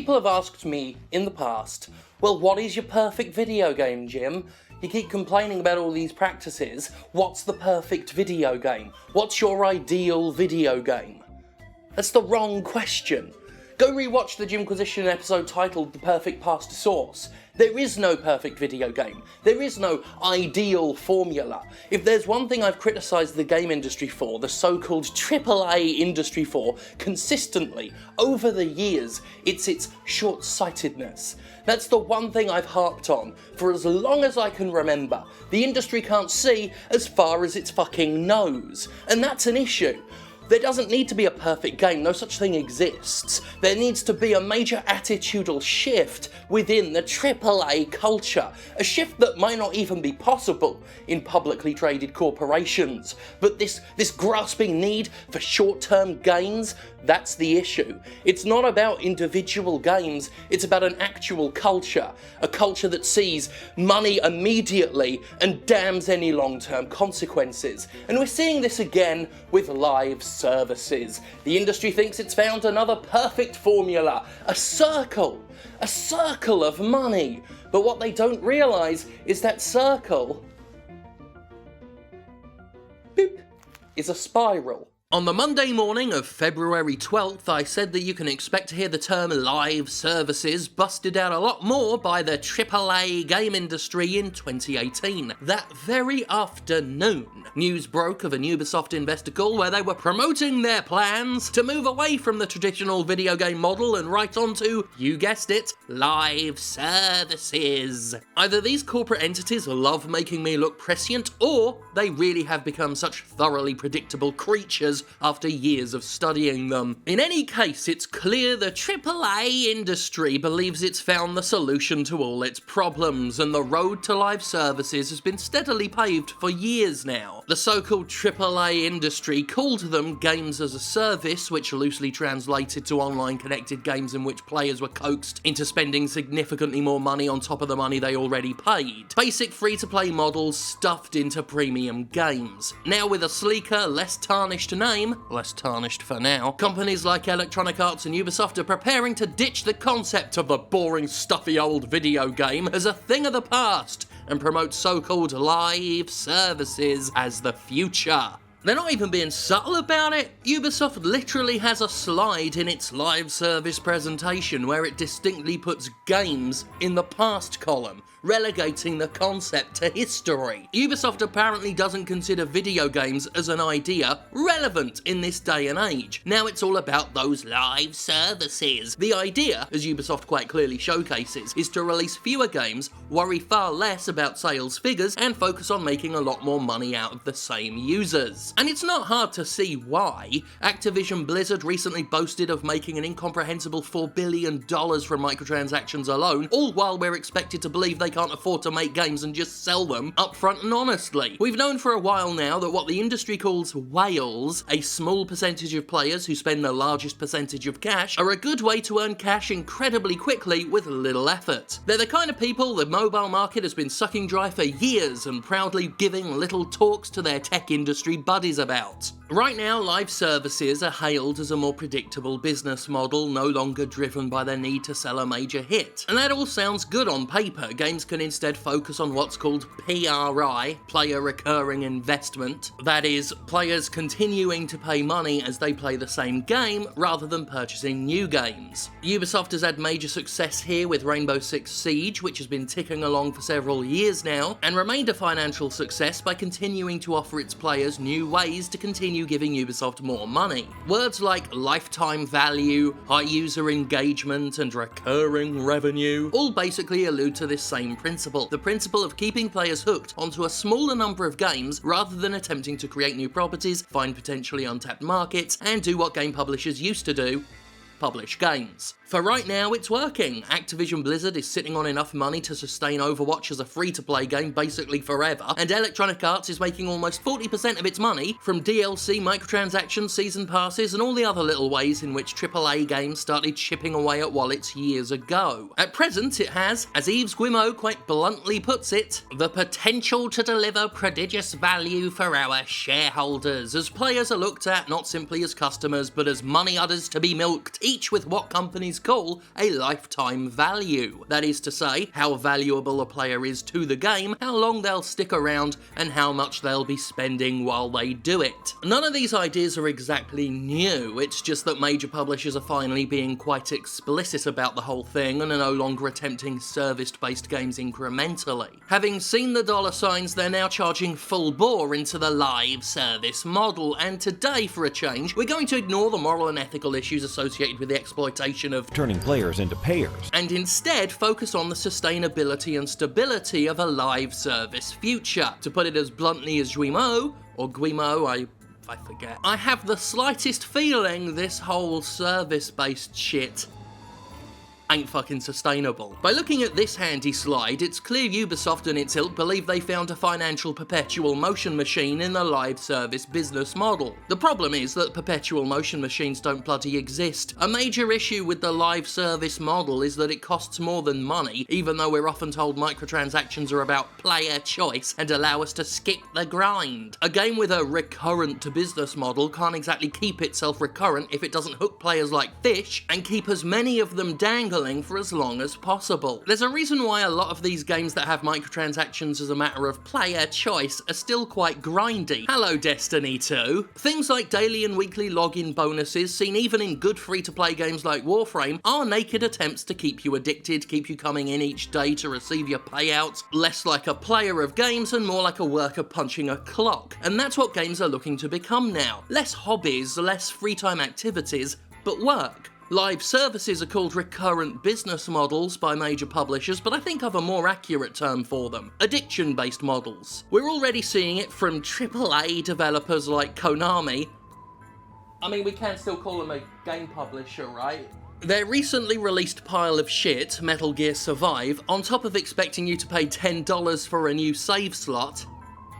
People have asked me in the past, well, what is your perfect video game, Jim? You keep complaining about all these practices. What's the perfect video game? What's your ideal video game? That's the wrong question. Go rewatch the Jimquisition episode titled The Perfect Pasta Sauce. There is no perfect video game. There is no ideal formula. If there's one thing I've criticised the game industry for, the so-called AAA industry for, consistently, over the years, it's its short-sightedness. That's the one thing I've harped on for as long as I can remember. The industry can't see as far as its fucking nose. And that's an issue. There doesn't need to be a perfect game, no such thing exists. There needs to be a major attitudinal shift within the AAA culture. A shift that might not even be possible in publicly traded corporations. But this grasping need for short-term gains, that's the issue. It's not about individual games, it's about an actual culture. A culture that sees money immediately and damns any long-term consequences. And we're seeing this again with live services. The industry thinks it's found another perfect formula, a circle of money. But what they don't realise is that circle, boop, is a spiral. On the Monday morning of February 12th, I said that you can expect to hear the term live services busted out a lot more by the AAA game industry in 2018. That very afternoon, news broke of an Ubisoft investor call where they were promoting their plans to move away from the traditional video game model and right onto, you guessed it, live services. Either these corporate entities love making me look prescient, or they really have become such thoroughly predictable creatures after years of studying them. In any case, it's clear the AAA industry believes it's found the solution to all its problems, and the road to live services has been steadily paved for years now. The so-called AAA industry called them games as a service, which loosely translated to online connected games in which players were coaxed into spending significantly more money on top of the money they already paid. Basic free-to-play models stuffed into premium games. Now with a sleeker, less tarnished name, less tarnished for now, companies like Electronic Arts and Ubisoft are preparing to ditch the concept of the boring, stuffy old video game as a thing of the past and promote so-called live services as the future. They're not even being subtle about it. Ubisoft literally has a slide in its live service presentation where it distinctly puts games in the past column, relegating the concept to history. Ubisoft apparently doesn't consider video games as an idea relevant in this day and age. Now it's all about those live services. The idea, as Ubisoft quite clearly showcases, is to release fewer games, worry far less about sales figures, and focus on making a lot more money out of the same users. And it's not hard to see why. Activision Blizzard recently boasted of making an incomprehensible $4 billion from microtransactions alone, all while we're expected to believe they can't afford to make games and just sell them upfront and honestly. We've known for a while now that what the industry calls whales, a small percentage of players who spend the largest percentage of cash, are a good way to earn cash incredibly quickly with little effort. They're the kind of people the mobile market has been sucking dry for years and proudly giving little talks to their tech industry buddies about. Right now, live services are hailed as a more predictable business model, no longer driven by the need to sell a major hit. And that all sounds good on paper. Games can instead focus on what's called PRI, player recurring investment. That is, players continuing to pay money as they play the same game, rather than purchasing new games. Ubisoft has had major success here with Rainbow Six Siege, which has been ticking along for several years now, and remained a financial success by continuing to offer its players new ways to continue giving Ubisoft more money. Words like lifetime value, high user engagement, and recurring revenue all basically allude to this same principle. The principle of keeping players hooked onto a smaller number of games rather than attempting to create new properties, find potentially untapped markets, and do what game publishers used to do: publish games. For right now, it's working. Activision Blizzard is sitting on enough money to sustain Overwatch as a free-to-play game basically forever, and Electronic Arts is making almost 40% of its money from DLC, microtransactions, season passes, and all the other little ways in which AAA games started chipping away at wallets years ago. At present, it has, as Yves Guillemot quite bluntly puts it, the potential to deliver prodigious value for our shareholders, as players are looked at not simply as customers, but as money udders to be milked each with what companies call a lifetime value. That is to say, how valuable a player is to the game, how long they'll stick around, and how much they'll be spending while they do it. None of these ideas are exactly new, it's just that major publishers are finally being quite explicit about the whole thing and are no longer attempting service-based games incrementally. Having seen the dollar signs, they're now charging full bore into the live service model, and today, for a change, we're going to ignore the moral and ethical issues associated with the exploitation of turning players into payers, and instead focus on the sustainability and stability of a live service future. To put it as bluntly as Guimo, I forget. I have the slightest feeling this whole service-based shit ain't fucking sustainable. By looking at this handy slide, it's clear Ubisoft and its ilk believe they found a financial perpetual motion machine in the live service business model. The problem is that perpetual motion machines don't bloody exist. A major issue with the live service model is that it costs more than money, even though we're often told microtransactions are about player choice and allow us to skip the grind. A game with a recurrent business model can't exactly keep itself recurrent if it doesn't hook players like fish and keep as many of them dangling for as long as possible. There's a reason why a lot of these games that have microtransactions as a matter of player choice are still quite grindy. Hello Destiny 2. Things like daily and weekly login bonuses, seen even in good free-to-play games like Warframe, are naked attempts to keep you addicted, keep you coming in each day to receive your payouts, less like a player of games and more like a worker punching a clock. And that's what games are looking to become now. Less hobbies, less free-time activities, but work. Live services are called recurrent business models by major publishers, but I think of a more accurate term for them: addiction-based models. We're already seeing it from AAA developers like Konami. I mean, we can still call them a game publisher, right? Their recently released pile of shit, Metal Gear Survive, on top of expecting you to pay $10 for a new save slot,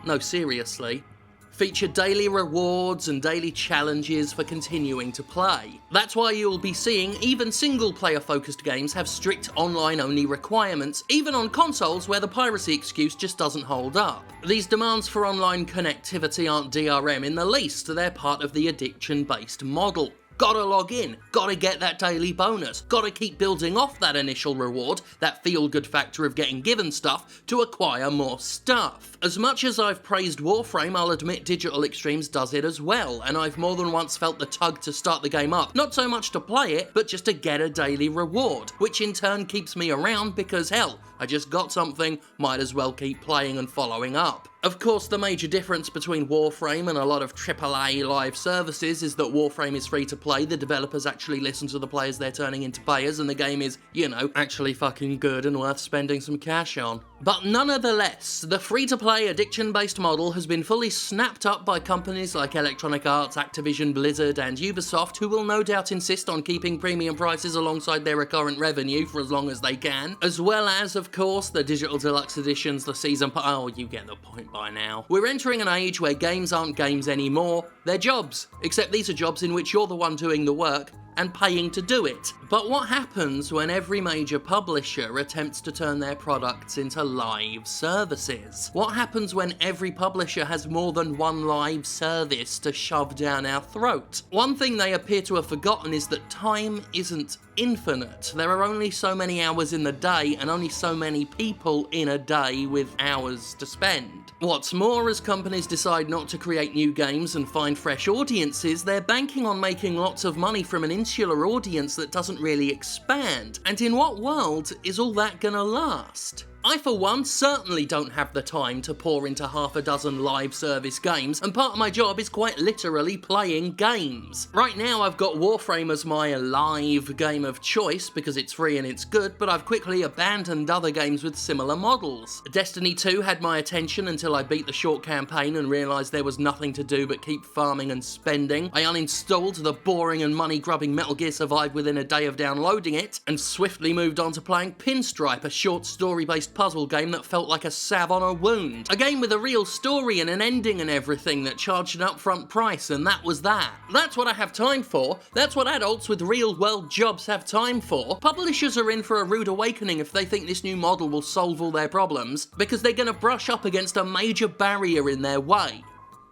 no seriously, feature daily rewards and daily challenges for continuing to play. That's why you'll be seeing even single-player focused games have strict online-only requirements, even on consoles where the piracy excuse just doesn't hold up. These demands for online connectivity aren't DRM in the least, they're part of the addiction-based model. Gotta log in, gotta get that daily bonus, gotta keep building off that initial reward, that feel-good factor of getting given stuff, to acquire more stuff. As much as I've praised Warframe, I'll admit Digital Extremes does it as well, and I've more than once felt the tug to start the game up, not so much to play it, but just to get a daily reward, which in turn keeps me around because hell, I just got something, might as well keep playing and following up. Of course, the major difference between Warframe and a lot of AAA live services is that Warframe is free to play, the developers actually listen to the players they're turning into payers, and the game is, you know, actually fucking good and worth spending some cash on. But nonetheless, the free-to-play addiction-based model has been fully snapped up by companies like Electronic Arts, Activision, Blizzard, and Ubisoft, who will no doubt insist on keeping premium prices alongside their recurrent revenue for as long as they can, as well as, of course, the digital deluxe editions, the season oh, you get the point by now. We're entering an age where games aren't games anymore, they're jobs, except these are jobs in which you're the one doing the work and paying to do it. But what happens when every major publisher attempts to turn their products into live services? What happens when every publisher has more than one live service to shove down our throat? One thing they appear to have forgotten is that time isn't infinite. There are only so many hours in the day and only so many people in a day with hours to spend. What's more, as companies decide not to create new games and find fresh audiences, they're banking on making lots of money from an insular audience that doesn't really expand. And in what world is all that gonna last? I, for one, certainly don't have the time to pour into half a dozen live service games, and part of my job is quite literally playing games. Right now I've got Warframe as my live game of choice because it's free and it's good, but I've quickly abandoned other games with similar models. Destiny 2 had my attention until I beat the short campaign and realised there was nothing to do but keep farming and spending. I uninstalled the boring and money-grubbing Metal Gear Survive within a day of downloading it, and swiftly moved on to playing Pinstripe, a short story-based puzzle game that felt like a salve on a wound. A game with a real story and an ending and everything that charged an upfront price, and that was that. That's what I have time for. That's what adults with real-world jobs have time for. Publishers are in for a rude awakening if they think this new model will solve all their problems, because they're gonna brush up against a major barrier in their way: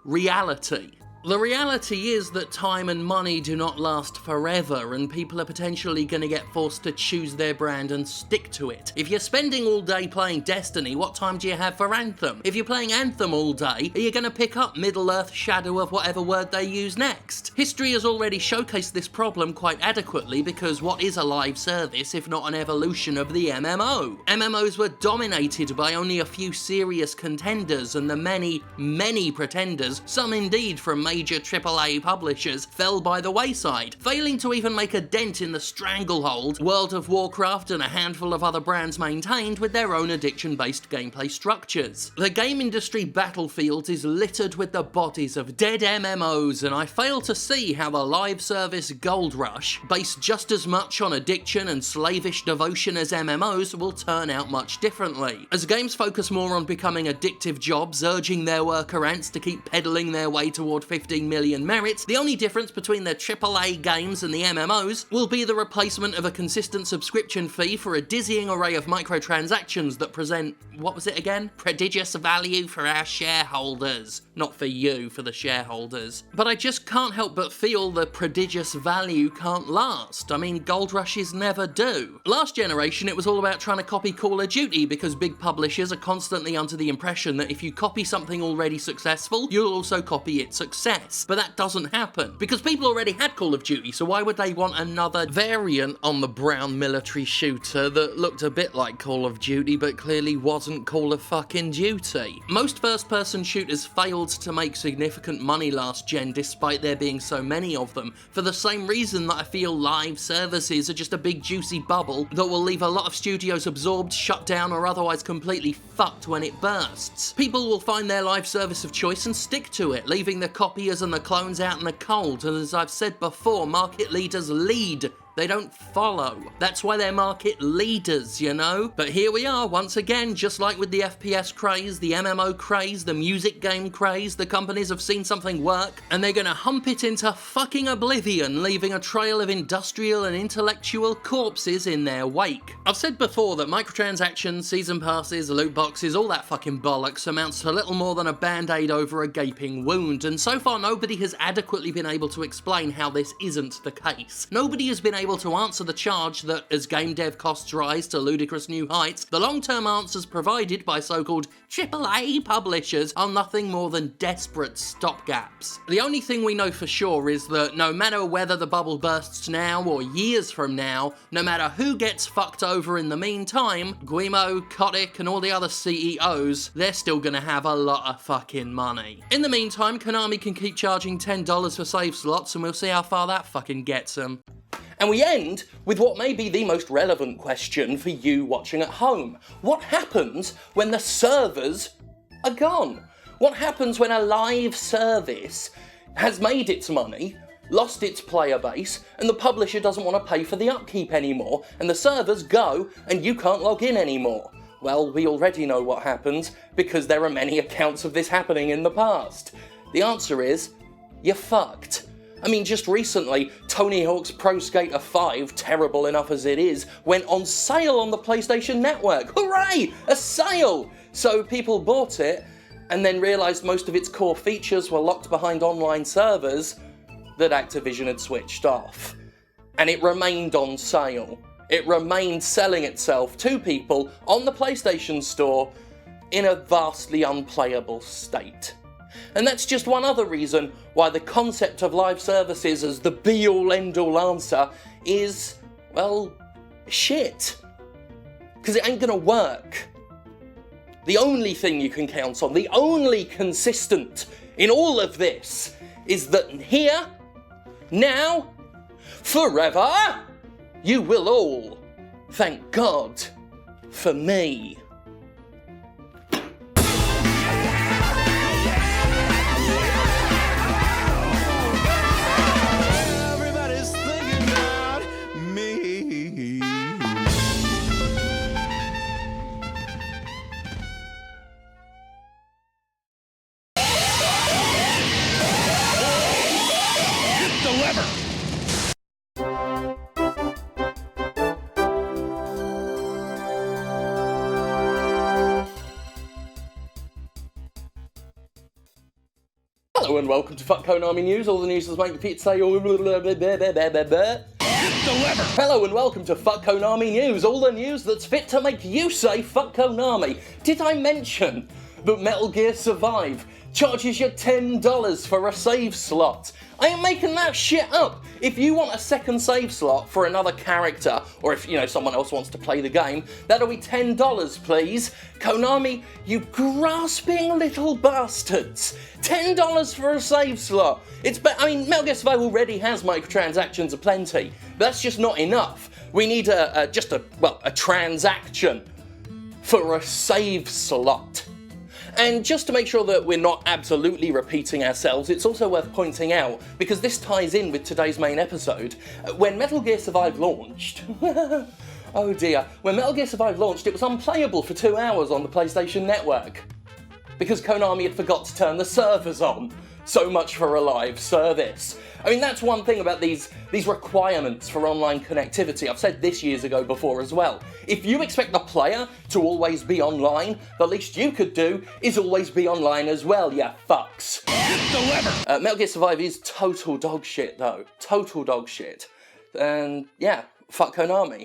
reality. The reality is that time and money do not last forever, and people are potentially going to get forced to choose their brand and stick to it. If you're spending all day playing Destiny, what time do you have for Anthem? If you're playing Anthem all day, are you going to pick up Middle-earth Shadow of whatever word they use next? History has already showcased this problem quite adequately, because what is a live service if not an evolution of the MMO? MMOs were dominated by only a few serious contenders, and the many pretenders, some indeed from major AAA publishers, fell by the wayside, failing to even make a dent in the stranglehold World of Warcraft and a handful of other brands maintained with their own addiction-based gameplay structures. The game industry battlefield is littered with the bodies of dead MMOs, and I fail to see how the live service gold rush, based just as much on addiction and slavish devotion as MMOs, will turn out much differently. As games focus more on becoming addictive jobs, urging their worker ants to keep peddling their way toward 15 million merits, the only difference between the AAA games and the MMOs will be the replacement of a consistent subscription fee for a dizzying array of microtransactions that present, what was it again? Prodigious value for our shareholders. Not for you, for the shareholders. But I just can't help but feel the prodigious value can't last. I mean, gold rushes never do. Last generation, it was all about trying to copy Call of Duty, because big publishers are constantly under the impression that if you copy something already successful, you'll also copy its success. But that doesn't happen, because people already had Call of Duty, so why would they want another variant on the brown military shooter that looked a bit like Call of Duty but clearly wasn't Call of fucking Duty? Most first-person shooters failed to make significant money last gen despite there being so many of them, for the same reason that I feel live services are just a big juicy bubble that will leave a lot of studios absorbed, shut down, or otherwise completely fucked when it bursts. People will find their live service of choice and stick to it, leaving the copiers and the clones out in the cold, and as I've said before, market leaders lead. They don't follow. That's why they're market leaders, you know? But here we are, once again, just like with the FPS craze, the MMO craze, the music game craze, the companies have seen something work, and they're gonna hump it into fucking oblivion, leaving a trail of industrial and intellectual corpses in their wake. I've said before that microtransactions, season passes, loot boxes, all that fucking bollocks amounts to little more than a band-aid over a gaping wound, and so far nobody has adequately been able to explain how this isn't the case. Nobody has been able to answer the charge that as game dev costs rise to ludicrous new heights, the long-term answers provided by so-called AAA publishers are nothing more than desperate stopgaps. The only thing we know for sure is that no matter whether the bubble bursts now or years from now, no matter who gets fucked over in the meantime, Guimo, Kotick and all the other CEOs, they're still gonna have a lot of fucking money. In the meantime, Konami can keep charging $10 for save slots and we'll see how far that fucking gets them. And we end with what may be the most relevant question for you watching at home. What happens when the servers are gone? What happens when a live service has made its money, lost its player base, and the publisher doesn't want to pay for the upkeep anymore, and the servers go and you can't log in anymore? Well, we already know what happens, because there are many accounts of this happening in the past. The answer is, you're fucked. I mean, just recently, Tony Hawk's Pro Skater 5, terrible enough as it is, went on sale on the PlayStation Network. Hooray! A sale! So people bought it, and then realised most of its core features were locked behind online servers that Activision had switched off. And it remained on sale. It remained selling itself to people on the PlayStation Store in a vastly unplayable state. And that's just one other reason why the concept of live services as the be-all end-all answer is, well, shit. Because it ain't gonna work. The only thing you can count on, the only consistent in all of this, is that here, now, forever, you will all thank God for me. Hello and welcome to Fuck Konami News, all the news that's make the pizza say hit the lever. Hello and welcome to Fuck Konami News, all the news that's fit to make you say fuck Konami. Did I mention that Metal Gear Survive charges you $10 for a save slot? I am making that shit up. If you want a second save slot for another character, or if, someone else wants to play the game, that'll be $10, please. Konami, you grasping little bastards. $10 for a save slot. Metal Gear Survive already has microtransactions aplenty, but that's just not enough. We need a transaction for a save slot. And just to make sure that we're not absolutely repeating ourselves, it's also worth pointing out, because this ties in with today's main episode, when Metal Gear Survive launched, oh dear, when Metal Gear Survive launched, it was unplayable for 2 hours on the PlayStation Network, because Konami had forgot to turn the servers on. So much for a live service. That's one thing about these requirements for online connectivity. I've said this years ago before as well. If you expect the player to always be online, the least you could do is always be online as well, you fucks. Hit the lever! Metal Gear Survive is total dog shit though. Total dog shit. And yeah, fuck Konami.